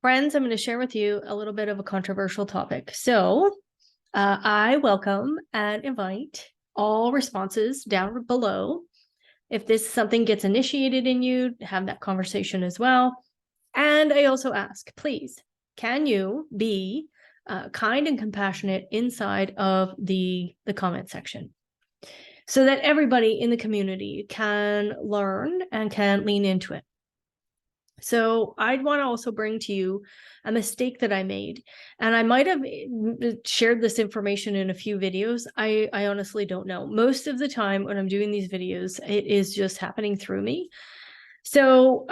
Friends, I'm going to share with you a little bit of a controversial topic. So I welcome and invite all responses down below. If this something gets initiated in you, have that conversation as well. And I also ask, please, can you be kind and compassionate inside of the comment section so that everybody in the community can learn and can lean into it? So I'd want to also bring to you a mistake that I made. And I might have shared this information in a few videos. I honestly don't know. Most of the time when I'm doing these videos, it is just happening through me. So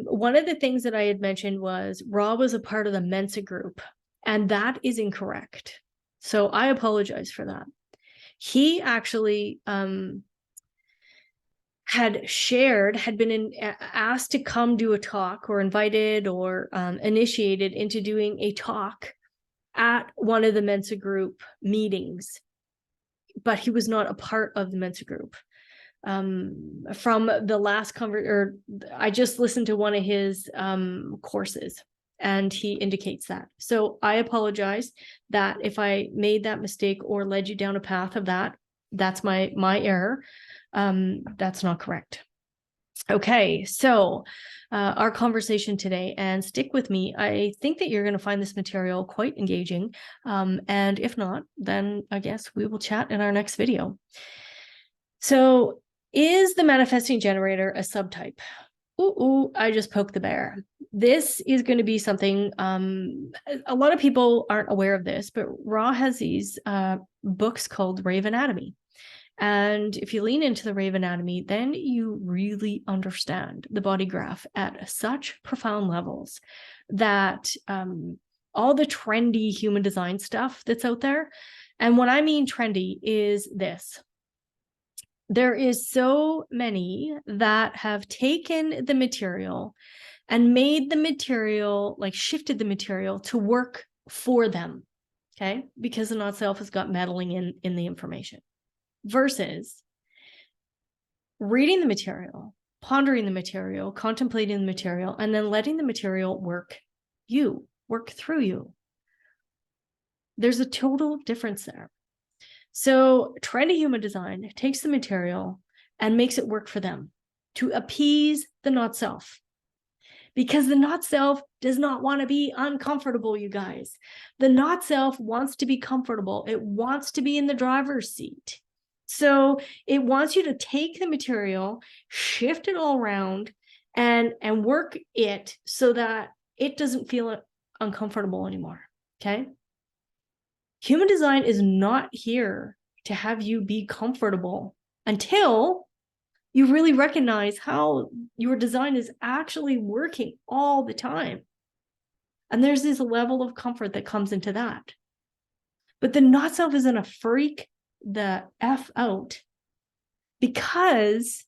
one of the things that I had mentioned was Ra was a part of the Mensa group, and that is incorrect. So I apologize for that. He actually had been asked to come do a talk or invited or initiated into doing a talk at one of the Mensa group meetings, but he was not a part of the Mensa group. From the last I just listened to one of his courses, and he indicates that. So I apologize that if I made that mistake or led you down a path of that, that's my error. That's not correct. Okay, so our conversation today, and stick with me. I think that you're going to find this material quite engaging. And if not, then I guess we will chat in our next video. So is the manifesting generator a subtype? Ooh, I just poked the bear. This is going to be something, a lot of people aren't aware of this, but Ra has these books called Rave Anatomy. And if you lean into the Rave Anatomy, then you really understand the body graph at such profound levels that all the trendy human design stuff that's out there, and what I mean trendy is this. There is so many that have taken the material and made the material, like shifted the material to work for them, okay? Because the not self has got meddling in the information. Versus reading the material, pondering the material, contemplating the material, and then letting the material work through you. There's a total difference there. So trendy human design takes the material and makes it work for them to appease the not self. Because the not self does not want to be uncomfortable, you guys. The not self wants to be comfortable. It wants to be in the driver's seat. So it wants you to take the material, shift it all around, and work it so that it doesn't feel uncomfortable anymore, okay? Human design is not here to have you be comfortable until you really recognize how your design is actually working all the time. And there's this level of comfort that comes into that. But the not self is going to freak the F out because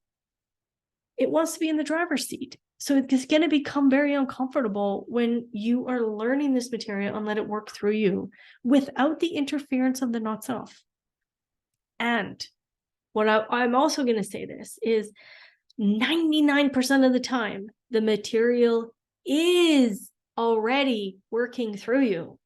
it wants to be in the driver's seat. So it's going to become very uncomfortable when you are learning this material and let it work through you without the interference of the not self. And what I'm also going to say this is 99% of the time, the material is already working through you.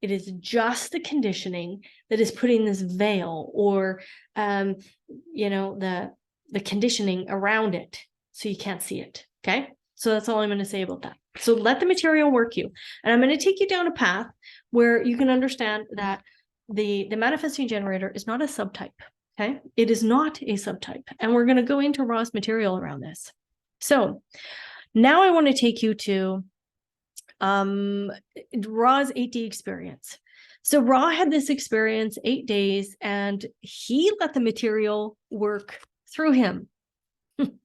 It is just the conditioning that is putting this veil or, the conditioning around it so you can't see it. Okay. So that's all I'm going to say about that. So let the material work you. And I'm going to take you down a path where you can understand that the manifesting generator is not a subtype. Okay. It is not a subtype. And we're going to go into Ra's material around this. So now I want to take you to Ra's 8D experience. So Ra had this experience 8 days and he let the material work through him.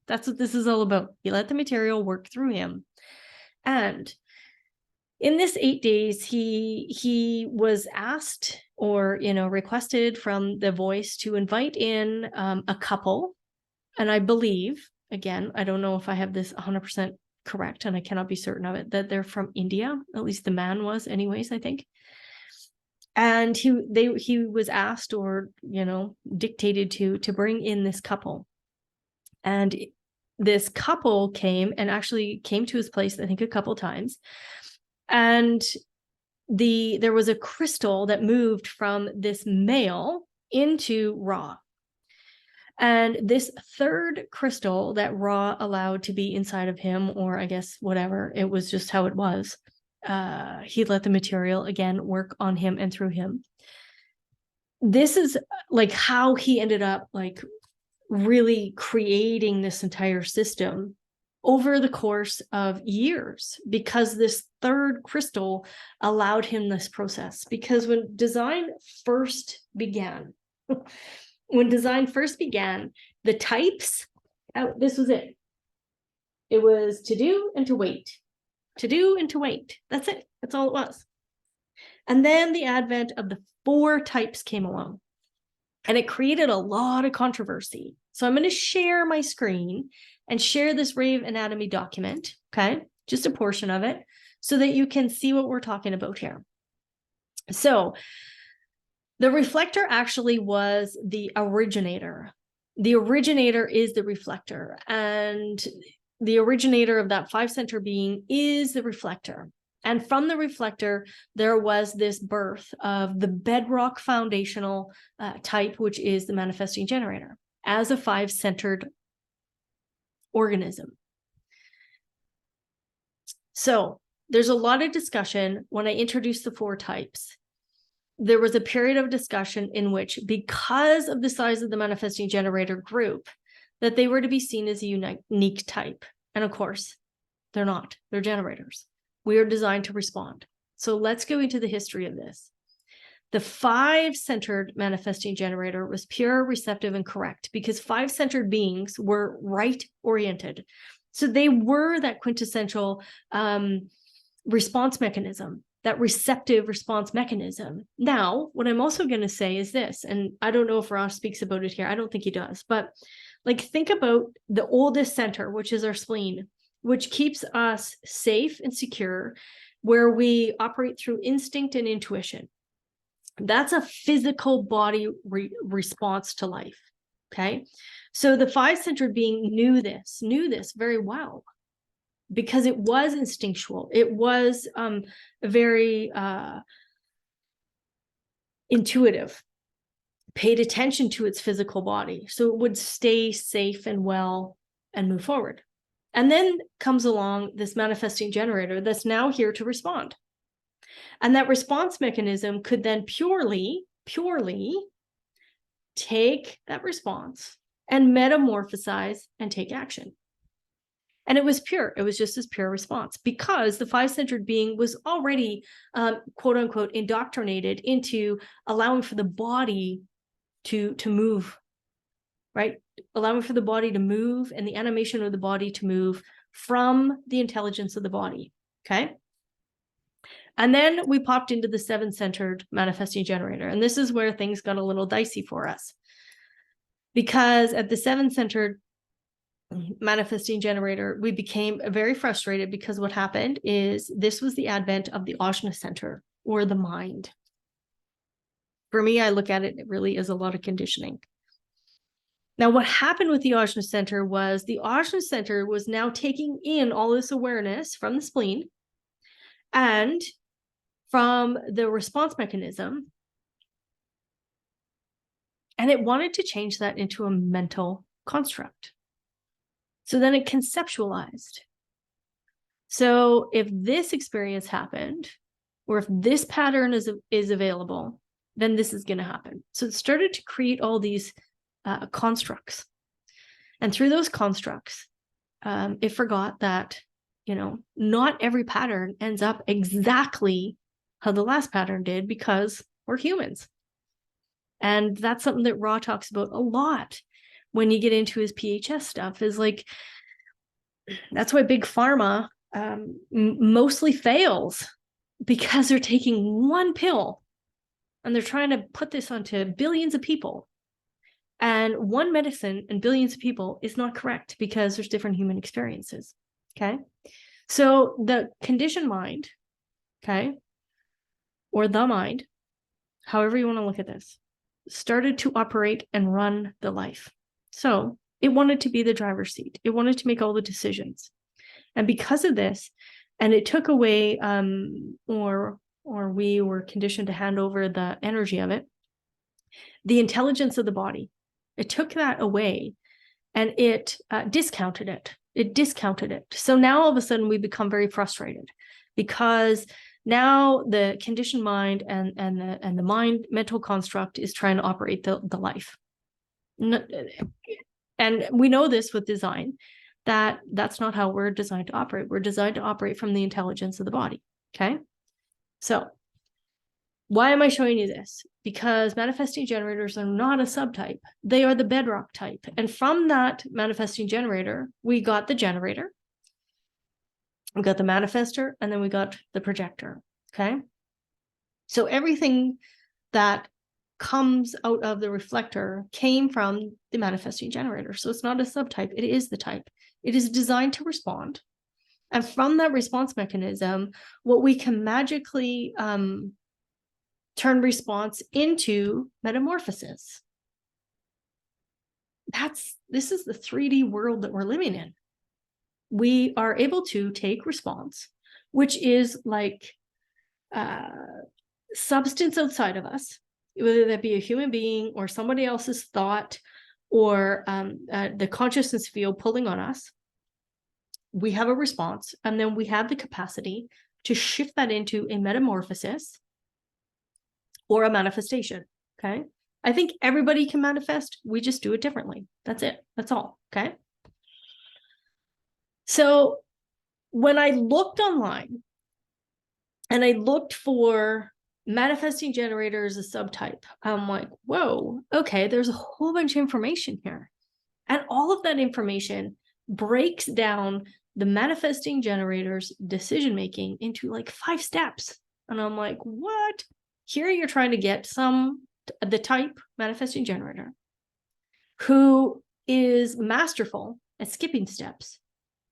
That's what this is all about. He let the material work through him. And in this 8 days, he was asked or, requested from the voice to invite in a couple. And I believe, again, I don't know if I have this 100% correct, and I cannot be certain of it, that they're from India. At least the man was anyways, I think. And he was asked or, dictated to bring in this couple. And this couple came to his place, I think, a couple times. And there was a crystal that moved from this male into Ra. And this third crystal that Ra allowed to be inside of him, or I guess whatever, it was just how it was. He let the material again work on him and through him. This is like how he ended up like really creating this entire system over the course of years, because this third crystal allowed him this process. Because when design first began, the types, this was it. It was to do and to wait. To do and to wait. That's it. That's all it was. And then the advent of the 4 types came along. And it created a lot of controversy. So I'm going to share my screen and share this rave anatomy document, okay? Just a portion of it, so that you can see what we're talking about here. So the reflector actually was the originator. The originator is the reflector, and the originator of that 5-center being is the reflector. And from the reflector, there was this birth of the bedrock foundational type, which is the manifesting generator, as a 5-centered organism. So there's a lot of discussion. When I introduced the 4 types, there was a period of discussion in which, because of the size of the manifesting generator group, that they were to be seen as a unique type. And of course, they're not. They're generators. We are designed to respond. So let's go into the history of this. The 5-centered manifesting generator was pure, receptive, and correct, because 5-centered beings were right-oriented. So they were that quintessential response mechanism, that receptive response mechanism. Now, what I'm also going to say is this, and I don't know if Ross speaks about it here. I don't think he does, but like, think about the oldest center, which is our spleen, which keeps us safe and secure, where we operate through instinct and intuition. That's a physical body response to life, okay? So the 5-centered being knew this very well, because it was instinctual. It was very intuitive, paid attention to its physical body, so it would stay safe and well and move forward. And then comes along this manifesting generator that's now here to respond. And that response mechanism could then purely take that response and metamorphosize and take action. And it was pure. It was just this pure response, because the 5-centered being was already, quote unquote, indoctrinated into allowing for the body to move, right? Allowing for the body to move and the animation of the body to move from the intelligence of the body, okay? And then we popped into the 7-centered manifesting generator. And this is where things got a little dicey for us. Because at the 7-centered manifesting generator, we became very frustrated, because what happened is this was the advent of the Ajna center, or the mind. For me, I look at it really as a lot of conditioning. Now, what happened with the Ajna center was the Ajna center was now taking in all this awareness from the spleen and from the response mechanism, and it wanted to change that into a mental construct. So then it conceptualized. So if this experience happened, or if this pattern is available, then this is going to happen. So it started to create all these constructs. And through those constructs, it forgot that, not every pattern ends up exactly how the last pattern did, because we're humans. And that's something that Ra talks about a lot when you get into his PHS stuff, is like, that's why big pharma mostly fails, because they're taking one pill and they're trying to put this onto billions of people. And one medicine and billions of people is not correct, because there's different human experiences, okay? So the conditioned mind, okay, or the mind, however you want to look at this, started to operate and run the life. So it wanted to be the driver's seat. It wanted to make all the decisions. And because of this, And it took away, or we were conditioned to hand over the energy of it, the intelligence of the body. It took that away, and it discounted it. It discounted it. So now all of a sudden we become very frustrated, because now the conditioned mind and the mind mental construct is trying to operate the life. And we know this with design, that's not how we're designed to operate. We're designed to operate from the intelligence of the body. Okay. So why am I showing you this? Because manifesting generators are not a subtype. They are the bedrock type. And from that manifesting generator, we got the generator, we got the manifester, and then we got the projector. Okay. So everything that comes out of the reflector came from the manifesting generator. So it's not a subtype. It is the type. It is designed to respond. And from that response mechanism, what we can magically turn response into metamorphosis. This is the 3D world that we're living in. We are able to take response, which is like substance outside of us, whether that be a human being or somebody else's thought, or the consciousness field pulling on us. We have a response, and then we have the capacity to shift that into a metamorphosis or a manifestation. Okay. I think everybody can manifest. We just do it differently. That's it. That's all. Okay. So when I looked online and I looked for manifesting generators as a subtype, I'm like, whoa, okay, there's a whole bunch of information here. And all of that information breaks down the manifesting generator's decision-making into like 5 steps. And I'm like, what? Here you're trying to get the type manifesting generator who is masterful at skipping steps.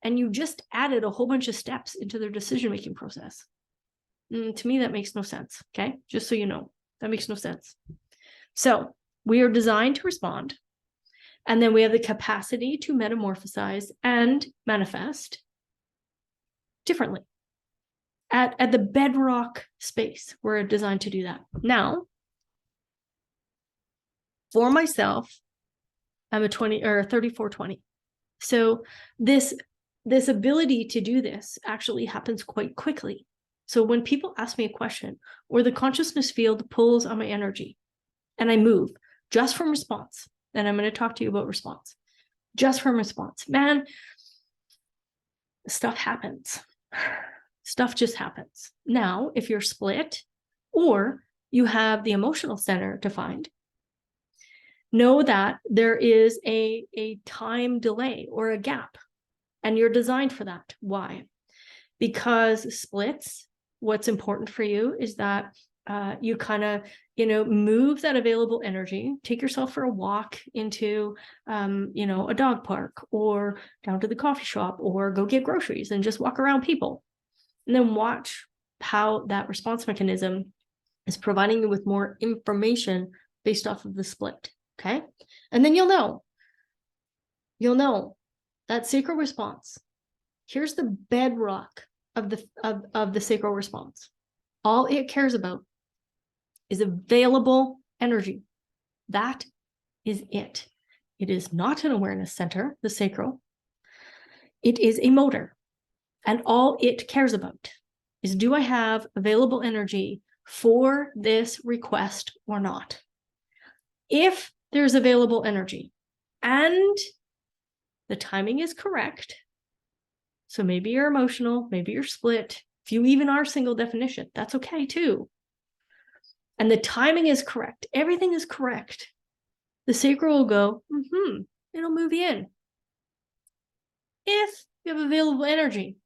And you just added a whole bunch of steps into their decision-making process. To me, that makes no sense. Okay. Just so you know, that makes no sense. So we are designed to respond. And then we have the capacity to metamorphosize and manifest differently. At the bedrock space, we're designed to do that. Now, for myself, I'm a 3420. So this ability to do this actually happens quite quickly. So when people ask me a question, or the consciousness field pulls on my energy, and I move just from response, and I'm going to talk to you about response, just from response, man, stuff happens. Stuff just happens. Now, if you're split or you have the emotional center defined, know that there is a time delay or a gap, and you're designed for that. Why? Because splits, what's important for you is that you kind of, move that available energy, take yourself for a walk into, a dog park, or down to the coffee shop, or go get groceries and just walk around people. And then watch how that response mechanism is providing you with more information based off of the split. Okay. And then you'll know that sacral response. Here's the bedrock of the sacral response. All it cares about is available energy. That is it. It is not an awareness center, the sacral. It is a motor. And all it cares about is, do I have available energy for this request or not? If there's available energy and the timing is correct, so maybe you're emotional, maybe you're split, if you even are single definition, that's okay too. And the timing is correct, everything is correct, the sacral will go, it'll move you in. If you have available energy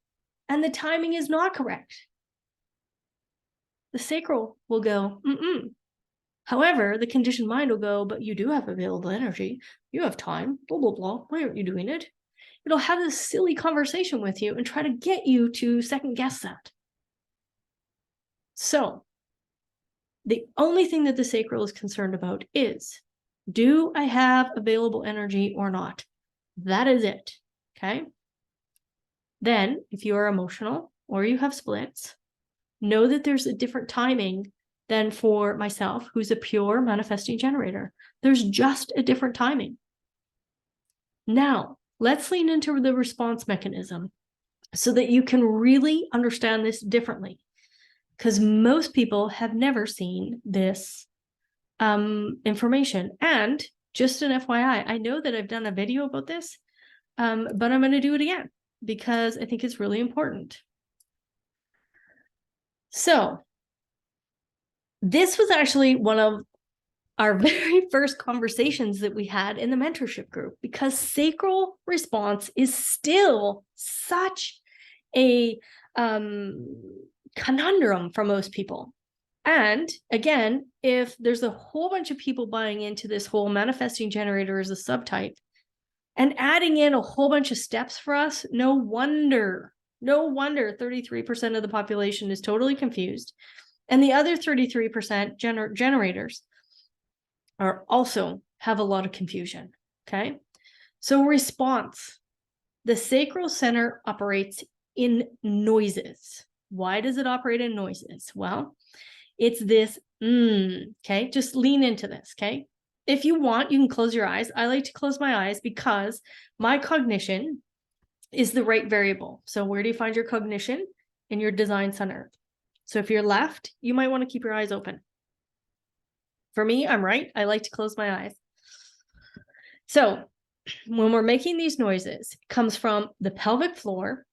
and the timing is not correct, the sacral will go, However, the conditioned mind will go, but you do have available energy. You have time, blah, blah, blah. Why aren't you doing it? It'll have this silly conversation with you and try to get you to second guess that. So the only thing that the sacral is concerned about is, do I have available energy or not? That is it. Okay. Then if you are emotional, or you have splits, know that there's a different timing than for myself, who's a pure manifesting generator. There's just a different timing. Now, let's lean into the response mechanism so that you can really understand this differently, because most people have never seen this information. And just an FYI, I know that I've done a video about this, but I'm going to do it again because I think it's really important. So this was actually one of our very first conversations that we had in the mentorship group, because sacral response is still such a conundrum for most people. And again, if there's a whole bunch of people buying into this whole manifesting generator as a subtype and adding in a whole bunch of steps for us, no wonder 33% of the population is totally confused. And the other 33% generators are also have a lot of confusion, okay? So response, the sacral center operates in noises. Why does it operate in noises? Well, it's this, okay? Just lean into this, okay? If you want, you can close your eyes. I like to close my eyes because my cognition is the right variable. So where do you find your cognition? In your design center. So if you're left, you might want to keep your eyes open. For me, I'm right. I like to close my eyes. So when we're making these noises, it comes from the pelvic floor,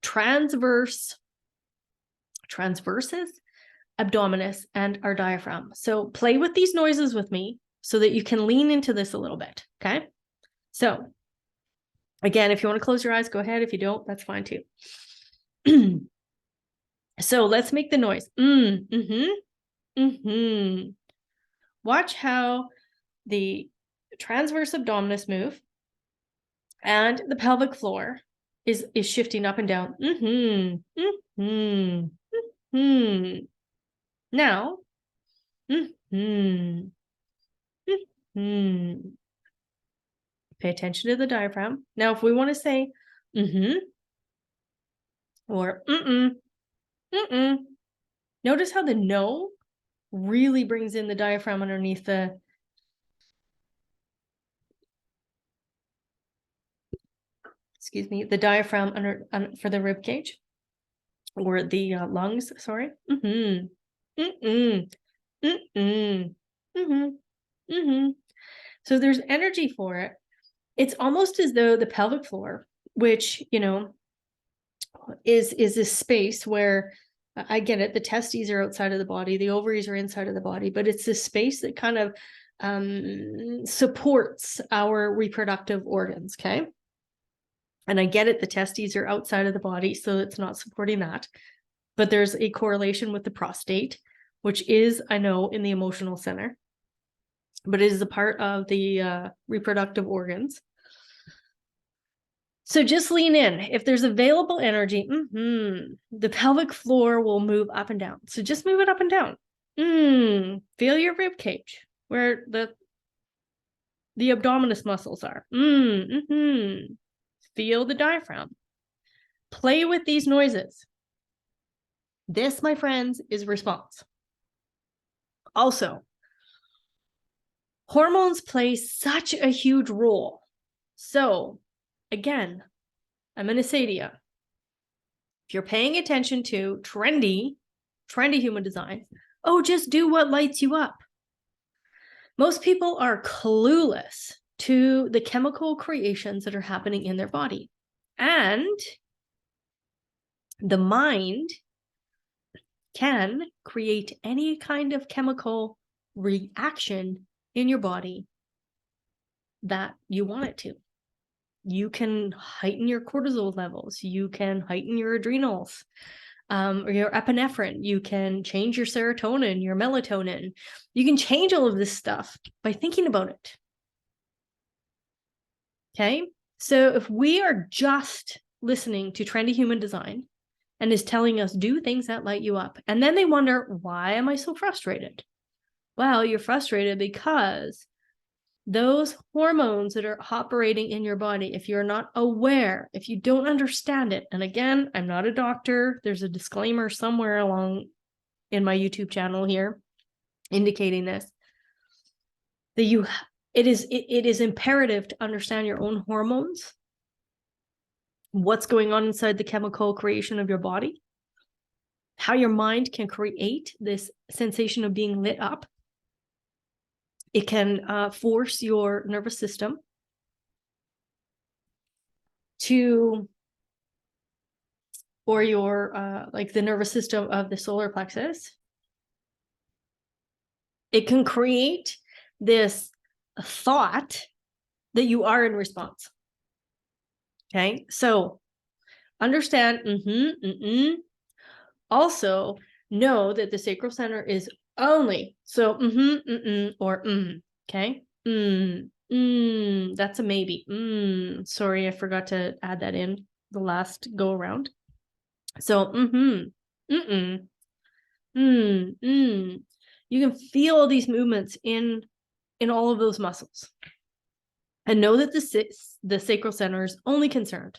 transverses, abdominis, and our diaphragm. So play with these noises with me so that you can lean into this a little bit, okay? So again, if you want to close your eyes, go ahead. If you don't, that's fine too. So let's make the noise. Watch how the transverse abdominis move and the pelvic floor is shifting up and down. Now, pay attention to the diaphragm. Now, if we want to say or notice how the no really brings in the diaphragm underneath the the diaphragm under for the rib cage or the lungs, sorry. So there's energy for it. It's almost as though the pelvic floor, which, you know, is this space where I get it, the testes are outside of the body, the ovaries are inside of the body, but it's this space that kind of supports our reproductive organs, okay? And I get it, the testes are outside of the body, so it's not supporting that. But there's a correlation with the prostate, which is, I know, in the emotional center, but it is a part of the reproductive organs. So just lean in. If there's available energy, the pelvic floor will move up and down. So just move it up and down. Feel your rib cage where the abdominis muscles are. Feel the diaphragm. Play with these noises. This, my friends, is response. Also, hormones play such a huge role. So, again, I'm going to say to you, if you're paying attention to trendy human design, just do what lights you up. Most people are clueless to the chemical creations that are happening in their body. And the mind can create any kind of chemical reaction in your body that you want it to. You can heighten your cortisol levels. You can heighten your adrenals, or your epinephrine. You can change your serotonin, your melatonin. You can change all of this stuff by thinking about it. Okay? So if we are just listening to trendy human design and is telling us do things that light you up, and then they wonder, why am I so frustrated? Well, you're frustrated because those hormones that are operating in your body, if you're not aware, if you don't understand it, and again, I'm not a doctor, there's a disclaimer somewhere along in my YouTube channel here indicating this, that it is imperative to understand your own hormones, what's going on inside the chemical creation of your body, how your mind can create this sensation of being lit up. It can force your nervous system to, or your, like the nervous system of the solar plexus. It can create this thought that you are in response. Okay, so understand, also know that the sacral center is only, so or okay, that's a maybe. Sorry, I forgot to add that in the last go around. So you can feel these movements in all of those muscles, and know that the sacral center is only concerned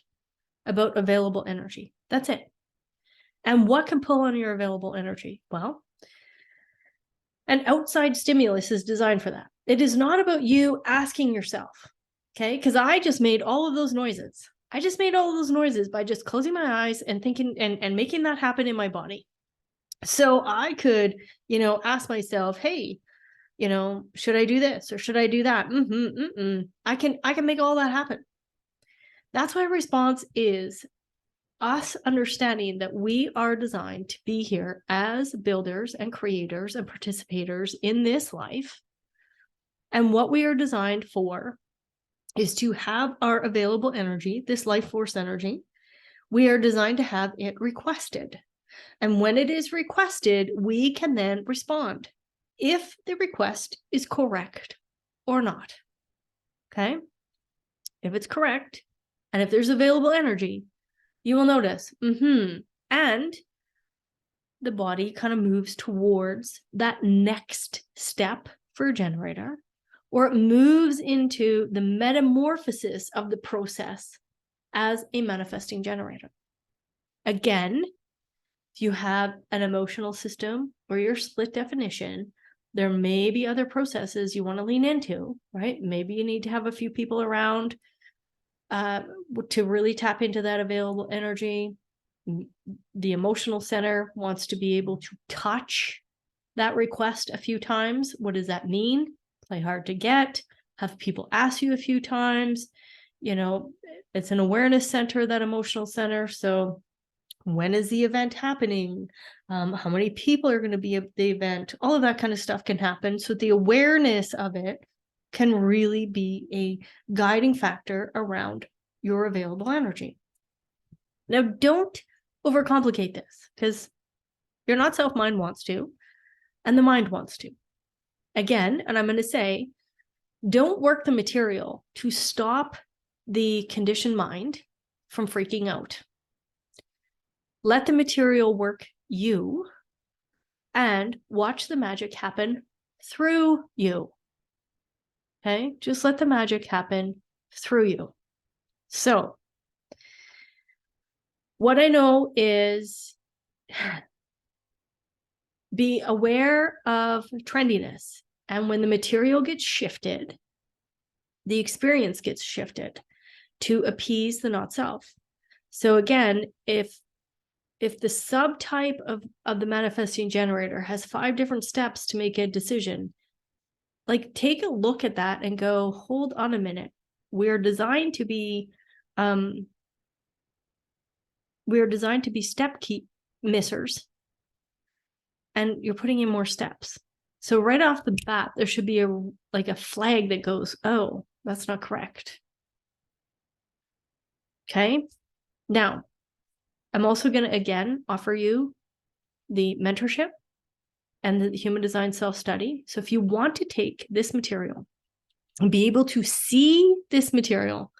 about available energy. That's it. And what can pull on your available energy? Well, an outside stimulus is designed for that. It is not about you asking yourself, okay? Because I just made all of those noises. I just made all of those noises by just closing my eyes and thinking and making that happen in my body. So I could, ask myself, hey, should I do this or should I do that? I can make all that happen. That's why response is us understanding that we are designed to be here as builders and creators and participators in this life. And what we are designed for is to have our available energy, this life force energy. We are designed to have it requested. And when it is requested, we can then respond if the request is correct or not. Okay? If it's correct, and if there's available energy, you will notice, and the body kind of moves towards that next step for a generator, or it moves into the metamorphosis of the process as a manifesting generator. Again, if you have an emotional system or your split definition, there may be other processes you want to lean into, right? Maybe you need to have a few people around to really tap into that available energy. The emotional center wants to be able to touch that request a few times. What does that mean? Play hard to get, have people ask you a few times. It's an awareness center, that emotional center. So when is the event happening? How many people are going to be at the event? All of that kind of stuff can happen. So the awareness of it can really be a guiding factor around your available energy. Now, don't overcomplicate this, because your not self mind wants to, and the mind wants to. Again, and I'm going to say, don't work the material to stop the conditioned mind from freaking out. Let the material work you, and watch the magic happen through you. Okay, just let the magic happen through you. So, what I know is be aware of trendiness. And when the material gets shifted, the experience gets shifted to appease the not self. So again, if the subtype of the manifesting generator has 5 different steps to make a decision, like take a look at that and go, hold on a minute. We're designed to be step missers, and you're putting in more steps. So right off the bat, there should be a flag that goes, oh, that's not correct. Okay. Now, I'm also going to, again, offer you the mentorship and the human design self-study. So if you want to take this material and be able to see this material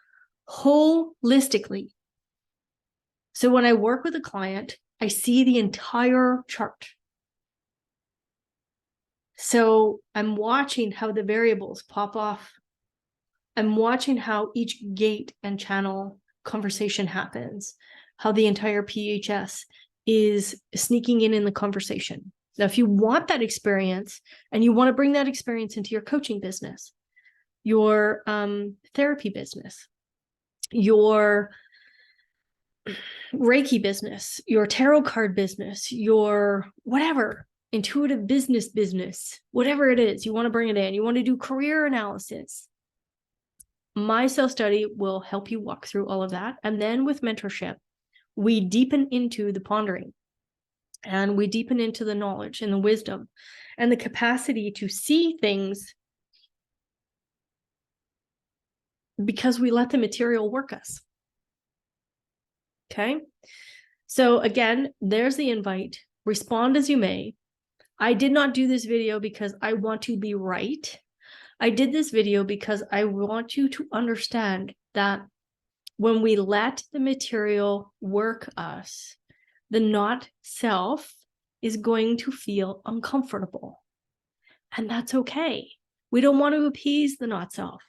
holistically. So when I work with a client, I see the entire chart. So I'm watching how the variables pop off I'm watching how each gate and channel conversation happens, how the entire PHS is sneaking in the conversation. Now, if you want that experience and you want to bring that experience into your coaching business, your therapy business, your Reiki business, your tarot card business, your whatever, intuitive business, whatever it is, you want to bring it in, you want to do career analysis, my self-study will help you walk through all of that. And then with mentorship, we deepen into the pondering, and we deepen into the knowledge and the wisdom and the capacity to see things because we let the material work us. Okay. So again, there's the invite. Respond as you may. I did not do this video because I want to be right. I did this video because I want you to understand that when we let the material work us, the not self is going to feel uncomfortable. And that's okay. We don't want to appease the not self.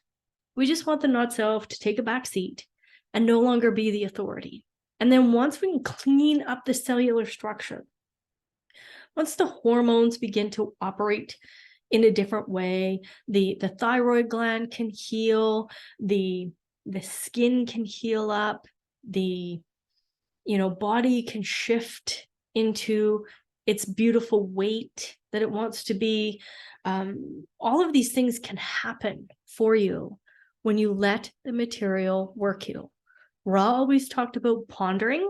We just want the not self to take a back seat and no longer be the authority. And then once we can clean up the cellular structure, once the hormones begin to operate in a different way, the thyroid gland can heal, the skin can heal up, the body can shift into its beautiful weight that it wants to be. All of these things can happen for you when you let the material work you. Ra always talked about pondering,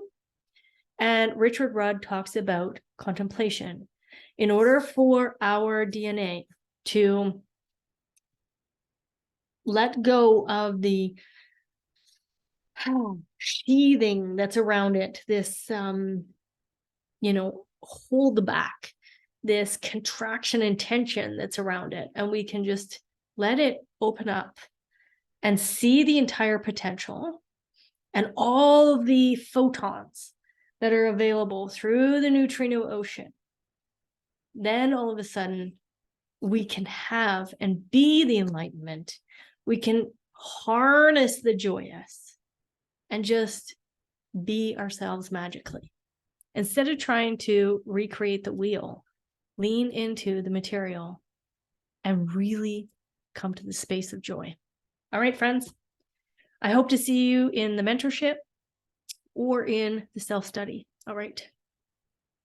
and Richard Rudd talks about contemplation. In order for our DNA to let go of the sheathing that's around it, this, hold back, this contraction and tension that's around it, and we can just let it open up and see the entire potential and all of the photons that are available through the neutrino ocean, then all of a sudden we can have and be the enlightenment. We can harness the joyous and just be ourselves magically. Instead of trying to recreate the wheel, lean into the material and really come to the space of joy. All right, friends, I hope to see you in the mentorship or in the self-study. All right.